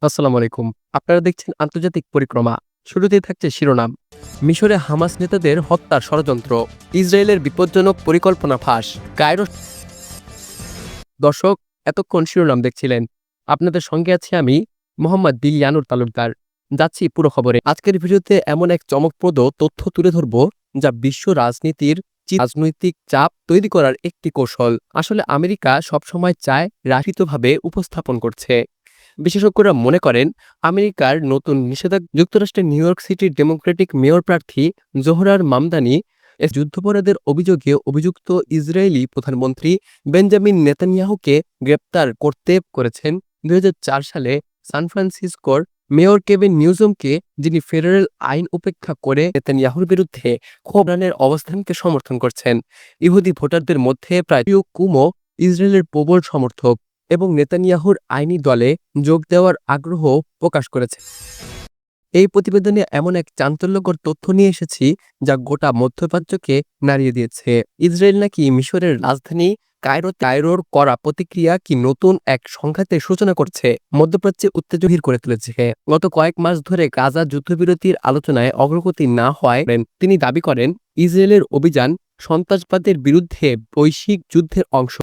আসসালামু আলাইকুম। আপনারা দেখছেন আন্তর্জাতিক পরিক্রমা। শুরুতেই থাকছে শিরোনাম। মিশরে হামাস নেতাদের হত্যার ষড়যন্ত্র, ইসরায়েলের বিপজ্জনক পরিকল্পনা ফাঁস। কায়রো। দর্শক, এতক্ষণ শিরোনাম দেখছিলেন। আপনাদের সঙ্গে আছি আমি, মোহাম্মদ বিলিয়ানুর তালুকদার। যাচ্ছি পুরো খবরে। আজকের ভিডিওতে এমন এক চমকপ্রদ তথ্য তুলে ধরব, যা বিশ্ব রাজনীতির রাজনৈতিক চাপ তৈরি করার একটি কৌশল। আসলে আমেরিকা সবসময় চায় রাজনীতিভাবে উপস্থাপন করছে। বিশেষজ্ঞরা মনে করেন, আমেরিকার নতুন নিষেধাজ্ঞা যুক্তরাষ্ট্রের নিউ ইয়র্ক সিটির ডেমোক্রেটিক মেয়র প্রার্থী জোহরার মামদানি যুদ্ধাপরাধের অভিযোগে অভিযুক্ত ইসরায়েলি প্রধানমন্ত্রী বেঞ্জামিন নেতানিয়াহুকে গ্রেপ্তার করেছেন ২০০৪ সালে সান ফ্রান্সিসকোর মেয়র কেভিন নিউজমকে, যিনি ফেডারেল আইন উপেক্ষা করে নেতানিয়াহুর বিরুদ্ধে ক্ষোভের অবস্থানকে সমর্থন করছেন। ইহুদি ভোটারদের মধ্যে প্রায় কুমো ইসরায়েলের প্রবল সমর্থক এবং নেতানিয়াহুর আইনি দলে যোগ দেওয়ার আগ্রহ প্রকাশ করেছে। এই প্রতিবেদনে এমন এক চাঞ্চল্যকর তথ্য নিয়ে এসেছি, যা গোটা মধ্যপ্রাচ্যকে নাড়িয়ে দিয়েছে। ইসরায়েল নাকি মিশরের রাজধানী কায়রোর করা প্রতিক্রিয়া কি নতুন এক সংঘাতের সূচনা করছে, মধ্যপ্রাচ্যে উত্তেজনা করে তুলেছে। গত কয়েক মাস ধরে গাজা যুদ্ধবিরতির আলোচনায় অগ্রগতি না হওয়ায় তিনি দাবি করেন, ইসরায়েলের অভিযান সন্ত্রাসবাদের বিরুদ্ধে বৈশ্বিক যুদ্ধের অংশ।